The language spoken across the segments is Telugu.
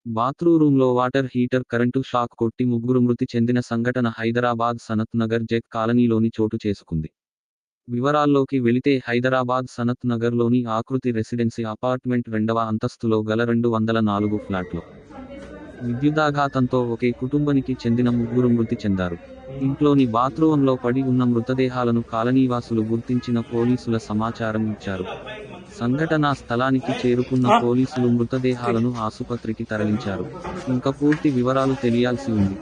బాత్రూంలో వాటర్ హీటర్ కరెంటు షాక్ కొట్టి ముగ్గురు మృతి చెందిన సంఘటన హైదరాబాద్ సనత్ నగర్ జెక్ కాలనీలోని చోటు చేసుకుంది. వివరాల్లోకి వెళితే హైదరాబాద్ సనత్ నగర్లోని ఆకృతి రెసిడెన్సీ అపార్ట్మెంట్ 2వ అంతస్తులో గల 204 ఫ్లాట్లో విద్యుదాఘాతంతో ఒకే కుటుంబానికి చెందిన ముగ్గురు మృతి చెందారు. ఇంట్లోని బాత్రూంలో పడి ఉన్న మృతదేహాలను కాలనీవాసులు గుర్తించిన పోలీసుల సమాచారం ఇచ్చారు. సంఘటనా స్థలానికి చేరుకున్న పోలీసులు మృతదేహాలను ఆసుపత్రికి తరలించారు. ఇంకా పూర్తి వివరాలు తెలియాల్సి ఉంది.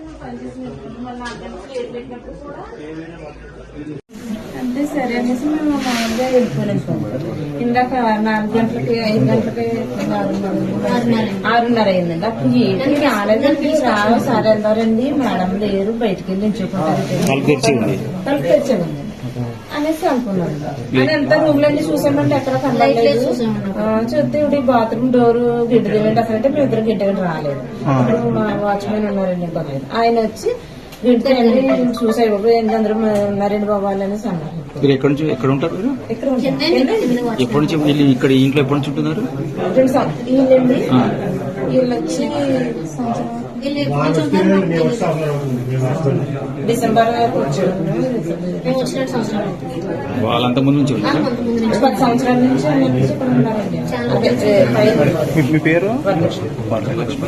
అంటే సరే అనేసి మేము మామూలుగా వెళ్ళిపోలేము. ఇందాక 4 గంటలకి 5 గంటలకి 6:30 అయిందండి. అప్పుడు ఏంటి రాలేదండి. సరే వెళ్దారండి, మేడం లేరు, బయటకు వెళ్ళి ఎంచుకుంటారు తలుపు తెచ్చామండి అనేసి అనుకున్నాను. అని ఎంత రూమ్ లన్నీ చూసామంటే ఎక్కడ కనలేదు. చూస్తే ఇప్పుడు బాత్రూమ్ డోర్ గిడ్డదేమండి అసలు. అంటే మేము ఇద్దరు గిడ్డగండి రాలేదు. ఇప్పుడు మా వాచ్మెన్ ఉన్నారండి ఇంకొక ఆయన వచ్చి గిడ్డదండి చూసాయి. అందరూ ఉన్నారండి బాబు అనేసి అన్నారు. మీరు ఎక్కడి నుంచి ఎక్కడ ఉంటారు? మీరు ఎప్పటి నుంచి ఇక్కడ ఇంట్లో ఎప్పటి నుంచి ఉంటున్నారు? వీళ్ళండి వీళ్ళు వచ్చి డిసెంబర్ వాళ్ళంత ముందు నుంచి 10 సంవత్సరాల నుంచి ఇక్కడ ఉన్నారండి. మీ పేరు? వరలక్ష్మి.